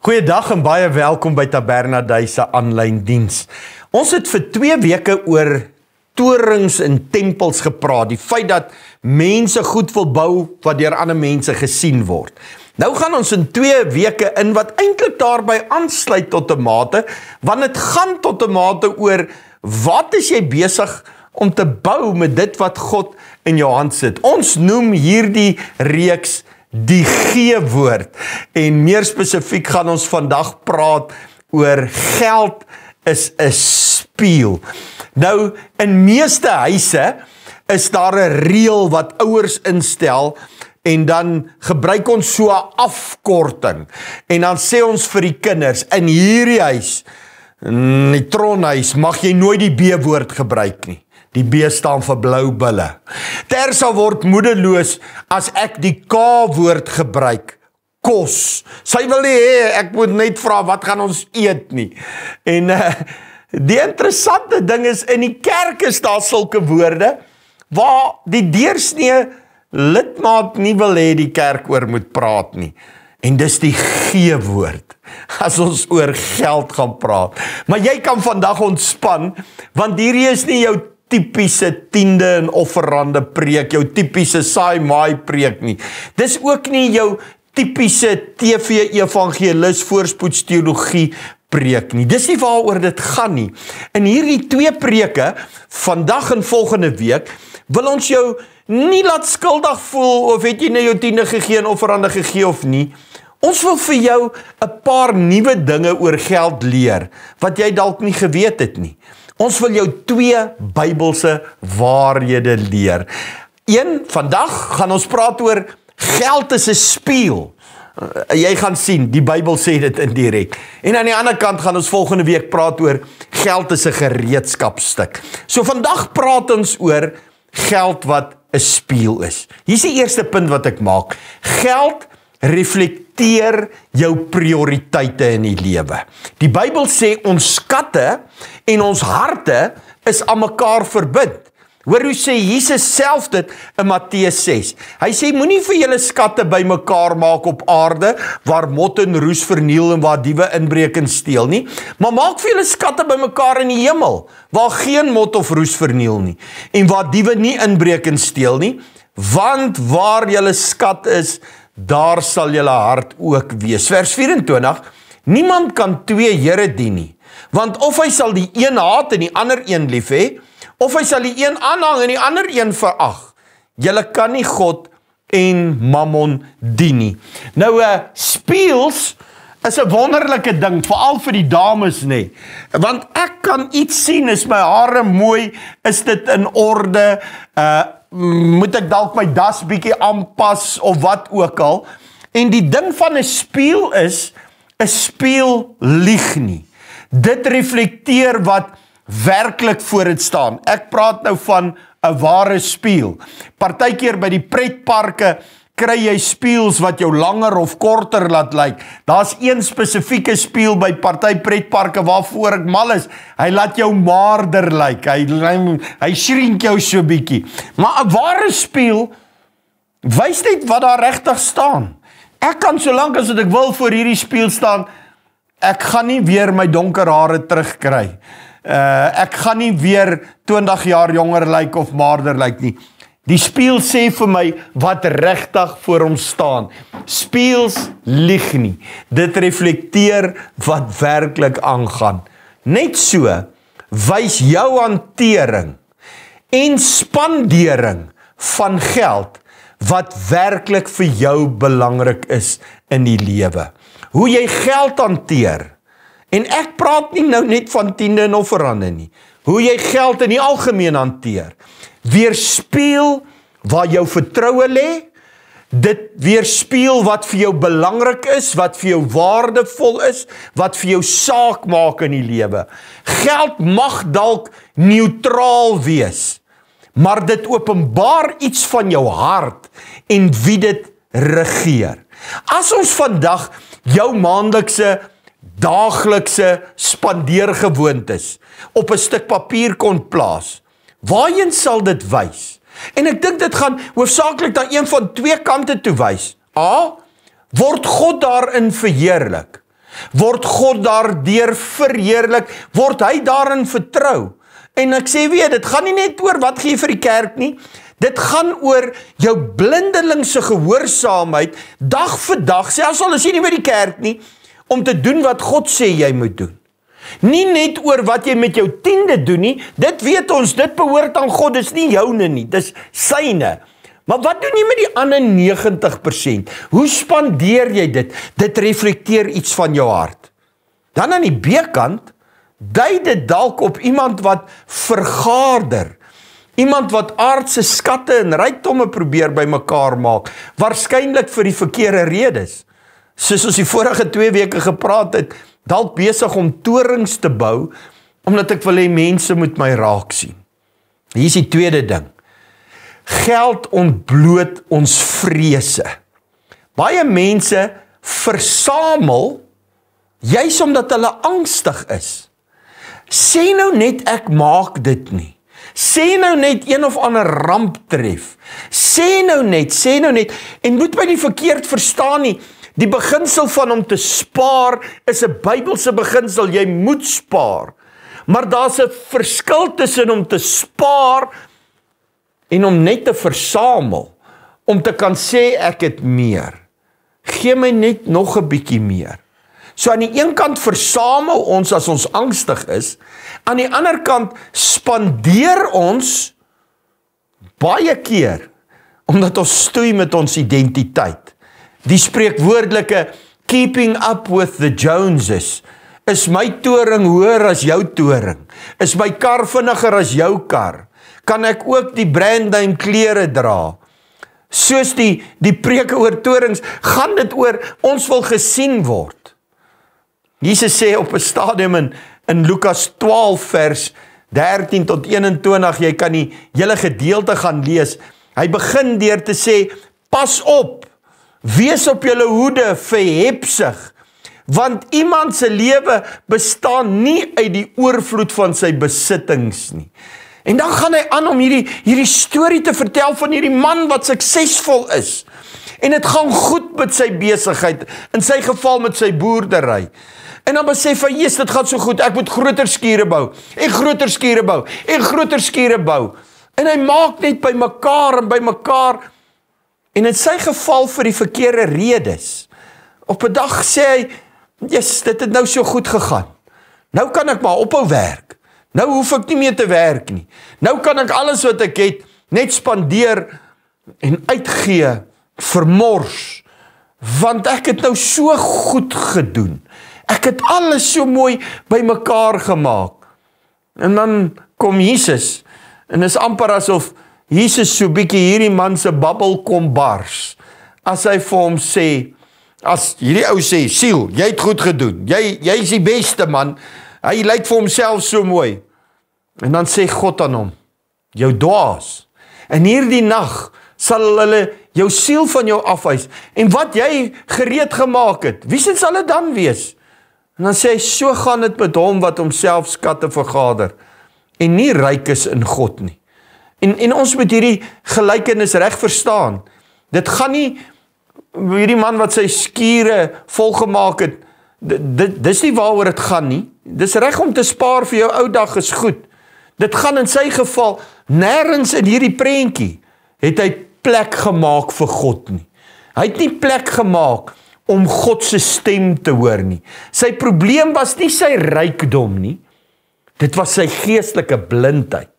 Goeiedag en baie welkom by Tabernaduis se aanlyn diens. Ons het vir 2 weke oor torings en tempels gepraat, die feit dat mense goed wil bou wat deur ander mense gesien word. Nou gaan ons in 2 weke in wat eintlik daarby aansluit tot 'n mate, want dit gaan tot 'n mate oor wat is jy besig om te bou met dit wat God in jou hand sit. Ons noem hierdie reeks die G-woord en meer spesifiek gaan ons vandag praat oor geld is 'n spieël. Nou, in meeste huise is daar 'n reël wat ouers instel en dan gebruik ons so 'n afkorting en dan sê ons vir die kinders, in hierdie huis, in die tronhuis, mag jy nooit die B-woord gebruik nie. Die B staan vir blou bulle. Tersa word moedeloos as ek die K-woord gebruik, kos. Sy wil nie hê, ek moet net vra, wat gaan ons eet nie? En die interessante ding is, in die kerk is daar sulke woorde, waar die deursnee lidmaat nie wil hê die kerk oor moet praat nie. En dis die G-woord, as ons oor geld gaan praat. Maar jy kan vandag ontspan, want hierdie is nie jou typiese tiende en offerande preek, jou typiese saai-maai preek nie. Dis ook nie jou typiese TV-evangelis voorspoedsteologie preek nie. Dis nie waaroor dit gaan nie. In hierdie 2 preke, vandag en volgende week, wil ons jou nie laat skuldig voel, of het jy nou jou tiende gegee en offerande gegee of nie. Ons wil vir jou 'n paar nuwe dinge oor geld leer, wat jy dalk nie geweet het nie. Ons wil jou 2 Bybelse waarhede leer. Vandag gaan ons praat oor geld is 'n spieël. Jy gaan sien, die Bybel sê dit indirek. En aan die ander kant gaan ons volgende week praat oor geld is 'n gereedskapstuk. So vandag praat ons oor geld wat 'n spieël is. Hier is die eerste punt wat ek maak. Geld reflekteer jou prioriteite in die lewe. Die Bybel sê ons skatte en ons harte is aan mekaar verbind. Hoor hoe sê Jesus self dit in Matteus 6. Hy sê, moenie vir julle skatte bymekaar maak op aarde, waar mot en roes verniel en waar diewe inbreek en steel nie, maar maak vir julle skatte bymekaar in die hemel, waar geen mot of roes verniel nie, en waar diewe nie inbreek en steel nie, want waar julle skat is, daar sal julle hart ook wees. Vers 24, niemand kan 2 here dien nie, want of hy sal die een haat en die ander een lief hê, of hy sal die een aanhang en die ander een verag. Julle kan nie God en mammon dien nie. Nou, spieëls is 'n wonderlike ding, veral vir die dames nie, want ek kan iets sien, is my hare mooi, is dit in orde, moet ek dalk my das bietjie aanpas, of wat ook al, en die ding van 'n spieël is, 'n spieël lieg nie. Dit reflekteer wat werklik voor dit staan. Ek praat nou van 'n ware spieël. Partykeer by die pretparke kry jy spieëls wat jou langer of korter laat lyk. Daar's een spesifieke spieël by party pretparke waarvoor ek mal is. Hy laat jou maarder lyk. Hy shrink jou so bietjie. Maar 'n ware spieël wys net wat daar regtig staan. Ek kan solank as ek wil voor hierdie spieël staan, ek gaan nie weer my donker hare terugkry. Ek gaan nie weer 20 jaar jonger lyk of maarder lyk nie. Die spieël sê vir my wat regtig voor hom staan. Spieëls lieg nie. Dit reflekteer wat werklik aangaan. Net so wys jou hantering en spandering van geld wat werklik vir jou belangrik is in die lewe. Hoe jy geld hanteer. En ek praat nie nou net van tiende en offerande nie. Hoe jy geld in die algemeen hanteer. Weerspieël waar jou vertroue lê. Dit weerspieël wat vir jou belangrik is, wat vir jou waardevol is, wat vir jou saak maak in die lewe. Geld mag dalk neutraal wees, maar dit openbaar iets van jou hart en wie dit regeer. As ons vandag jou maandelikse daaglikse spandeergewoontes op 'n stuk papier kon plaas, waarheen sal dit wys? En ek dink dit gaan hoofsaaklik na een van 2 kante toe wys. A, word God daarin verheerlik? Word God daardeur verheerlik, word hy daarin vertrou. En ek sê weer, dit gaan nie net oor wat gee vir die kerk nie, dit gaan oor jou blindelingse gehoorsaamheid, dag vir dag, selfs al is jy nie by die kerk nie, om te doen wat God sê jy moet doen. Nie net oor wat jy met jou 10de doen nie, dit weet ons, dit behoort aan God, dis nie joune nie, dis syne. Maar wat doen jy met die ander 90%? Hoe spandeer jy dit? Dit reflekteer iets van jou hart. Dan aan die B-kant, dui dit dalk op iemand wat vergader, iemand wat aardse skatte en rykdomme probeer bymekaar maak, waarskynlik vir die verkeerde redes. Soos ons die vorige 2 weke gepraat het, dalk besig om torings te bou, omdat ek wil hê mense moet my raak sien. Hier is die tweede ding. Geld ontbloot ons vrese. Baie mense versamel, juis omdat hulle angstig is. Sê nou net ek maak dit nie. Sê nou net een of ander ramp tref. Sê nou net, en moet my nie verkeerd verstaan nie, die beginsel van om te spaar is 'n Bybelse beginsel, jy moet spaar. Maar daar's 'n verskil tussen om te spaar en om net te versamel, om te kan sê ek het meer. Gee my net nog 'n bietjie meer. So aan die een kant versamel ons as ons angstig is, aan die ander kant spandeer ons baie keer, omdat ons stoei met ons identiteit. Die spreekwoordelike keeping up with the Joneses, is my toring hoër as jou toring, is my kar vinniger as jou kar, kan ek ook die brandname klere dra. Soos die preke oor torings, gaan dit oor, ons wil gesien word. Jesus sê op 'n stadium in Lukas 12 vers 13 tot 21, jy kan die hele gedeelte gaan lees, hy begin deur te sê, pas op, wees op julle hoede vir hebsug, want iemand se lewe bestaan nie uit die oorvloed van sy besittings nie. En dan gaan hy aan om hierdie storie te vertel van hierdie man wat suksesvol is. En dit gaan goed met sy besigheid, in sy geval met sy boerdery. En dan besef hy, Jesus, dit gaan so goed, ek moet groter skure bou, en groter skure bou, en groter skure bou. En hy maak net by mekaar, en in sy geval vir die verkeerde redes. Op 'n dag sê hy, Jesus, dit het nou so goed gegaan. Nou kan ek maar ophou werk. Nou hoef ek nie meer te werk nie. Nou kan ek alles wat ek het, net spandeer en uitgee, vermors, want ek het nou so goed gedoen. Ek het alles so mooi by mekaar gemaak. En dan kom Jesus, en is amper asof Jesus so bietjie hierdie man se babbel kom bars, as hy vir hom sê, as hierdie ou sê, siel, jy het goed gedoen, jy is die beste man, hy lyk vir homself so mooi, en dan sê God aan hom, jou dwaas, en hierdie nag sal hulle jou siel van jou afwys, en wat jy gereed gemaak het, wie sal dit dan wees? En dan sê hy, so gaan dit met hom wat homself skatte vergader, en nie ryk is in God nie. En ons moet hierdie gelykenis reg verstaan. Dit gaan nie, hierdie man wat sy skure volgemaak het, dis nie waaroor dit gaan nie. Dis reg om te spaar vir jou ou dag is goed. Dit gaan in sy geval, nêrens in hierdie prentjie, het hy plek gemaak vir God nie. Hy het nie plek gemaak om God se stem te hoor nie. Sy probleem was nie sy rykdom nie, dit was sy geestelike blindheid.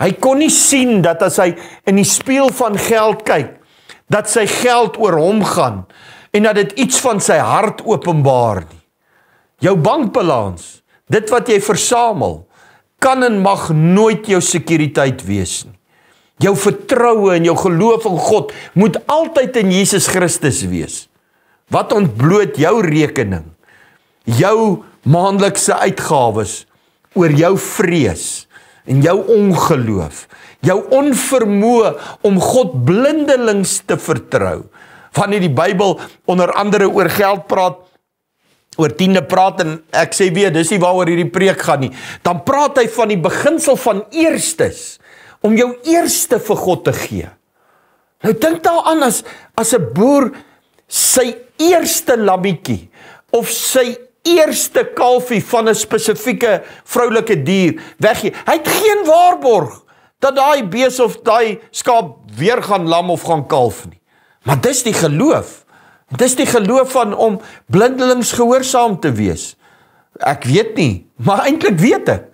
Hy kon nie sien dat as hy in die spieël van geld kyk, dat sy geld oor hom gaan, en dat dit iets van sy hart openbaar nie. Jou bankbalans, dit wat jy versamel, kan en mag nooit jou sekuriteit wees nie. Jou vertroue en jou geloof in God moet altyd in Jesus Christus wees. Wat ontbloot jou rekening, jou maandelikse uitgawes, oor jou vrees, en jou ongeloof, jou onvermoë om God blindelings te vertrou. Wanneer die Bybel onder andere oor geld praat, oor tiende praat, en ek sê weer, dis nie waaroor hierdie preek gaan nie, dan praat hy van die beginsel van eerstes, om jou eerste vir God te gee. Nou dink daaraan as 'n boer sy eerste lammetjie of sy eerste kalfie van 'n spesifieke vroulike dier weggee. Hy het geen waarborg dat daai bees of daai skaap weer gaan lam of gaan kalf nie. Maar dis die geloof. Dis die geloof van om blindelings gehoorsaam te wees. Ek weet nie, maar eintlik weet ek.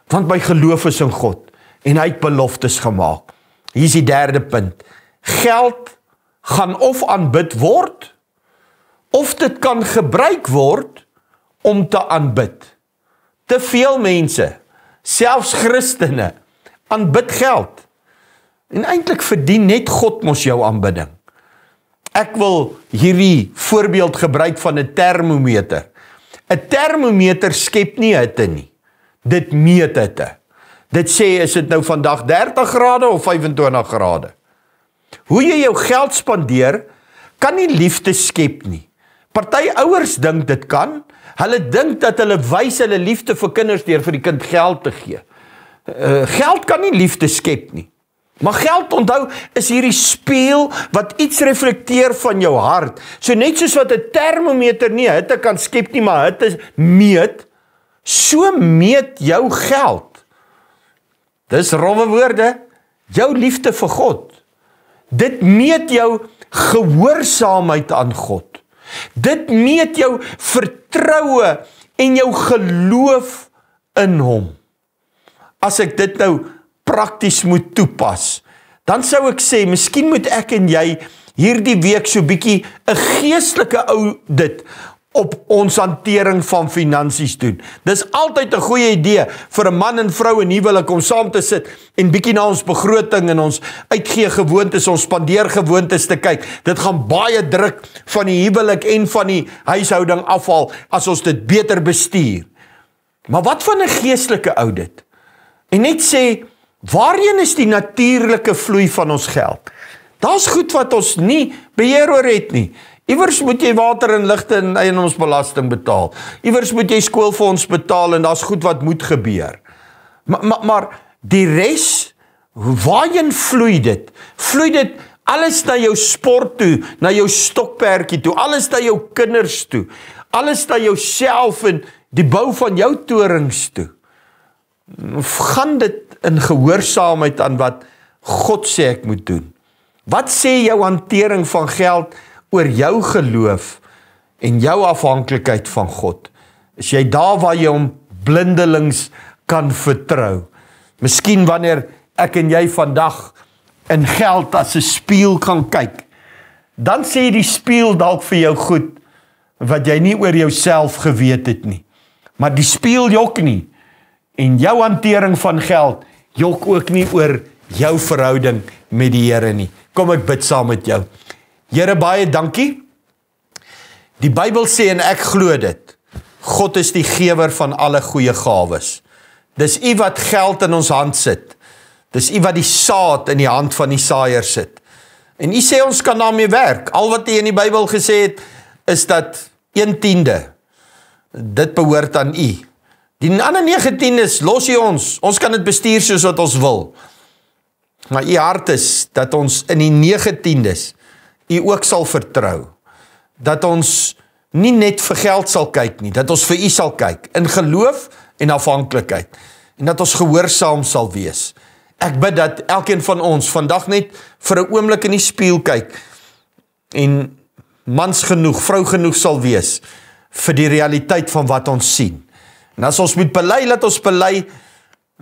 Want my geloof is in God en hy het beloftes gemaak. Hier is die derde punt. Geld gaan of aanbid word, of dit kan gebruik word om te aanbid. Te veel mense, selfs Christene, aanbid geld. En eintlik verdien net God mos jou aanbidding. Ek wil hierdie voorbeeld gebruik van 'n termometer. 'n Termometer skep nie hitte nie. Dit meet hitte. Dit sê, is dit nou vandag 30 grade of 25 grade? Hoe jy jou geld spandeer, kan nie liefde skep nie. Party ouers dink dit kan. Hulle dink dat hulle wys hulle liefde vir kinders deur vir die kind geld te gee. Geld kan nie liefde skep nie. Maar geld, onthou, is hierdie spieël wat iets reflekteer van jou hart. So net soos wat 'n termometer nie hitte kan skep nie, maar hitte meet, so meet jou geld. Dis rowwe woorde, jou liefde vir God. Dit meet jou gehoorsaamheid aan God. Dit meet jou vertroue en jou geloof in hom. As ek dit nou prakties moet toepas, dan sou ek sê, miskien moet ek en jy hierdie week so bietjie 'n geestelike audit op ons hantering van finansies doen. Dis altyd 'n goeie idee vir 'n man en vrou in huwelik om saam te sit en bietjie na ons begroting en ons uitgee gewoontes, ons spandeer gewoontes te kyk. Dit gaan baie druk van die huwelik en van die huishouding afhaal as ons dit beter bestuur. Maar wat van 'n geestelike audit? En net sê, waarheen is die natuurlike vloei van ons geld? Daar's goed wat ons nie beheer oor het nie. Iewers moet jy water en ligte en eiendomsbelasting betaal. Iewers moet jy skoolfonds betaal en daar's goed wat moet gebeur. Maar die res, waarheen vloei dit? Vloei dit alles na jou sport toe, na jou stokperdjie toe, alles na jou kinders toe, alles na jouself en die bou van jou torings toe? Of gaan dit in gehoorsaamheid aan wat God sê ek moet doen? Wat sê jou hantering van geld oor jou geloof en jou afhanklikheid van God? Is jy daar waar jy hom blindelings kan vertrou? Miskien wanneer ek en jy vandag in geld as 'n spieël kan kyk, dan sê die spieël dalk vir jou goed wat jy nie oor jouself geweet het nie. Maar die spieël jok nie. En jou hantering van geld jok ook nie oor jou verhouding met die Here nie. Kom ek bid saam met jou. Here, baie dankie. Die Bybel sê, en ek glo dit, God is die gewer van alle goeie gawes. Dis U wat geld in ons hand sit. Dis U wat die saad in die hand van die saaier sit. En U sê ons kan daarmee werk. Al wat U in die Bybel gesê het, is dat 1/10, dit behoort aan U. Die ander 9/10 los U ons. Ons kan dit bestuur soos wat ons wil. Maar U hart is dat ons in die 9/10 U ook sal vertrou. Dat ons nie net vir geld sal kyk nie, dat ons vir U sal kyk, in geloof en afhanklikheid. En dat ons gehoorsaam sal wees. Ek bid dat elkeen van ons vandag net vir 'n oomblik in die spieël kyk en mans genoeg, vrou genoeg sal wees vir die realiteit van wat ons sien. En as ons moet bely, laat ons bely,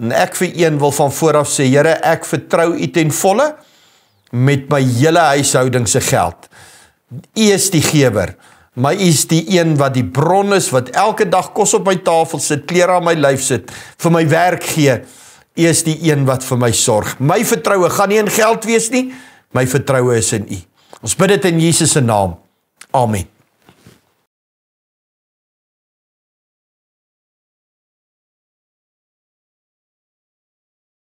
en ek vir een wil van vooraf sê, Here, ek vertrou U ten volle met my hele huishouding se geld. U is die gewer, maar U is die een wat die bron is, wat elke dag kos op my tafel sit, klere aan my lyf sit, vir my werk gee. U is die een wat vir my sorg. My vertroue gaan nie in geld wees nie, my vertroue is in U. Ons bid dit in Jesus se naam. Amen.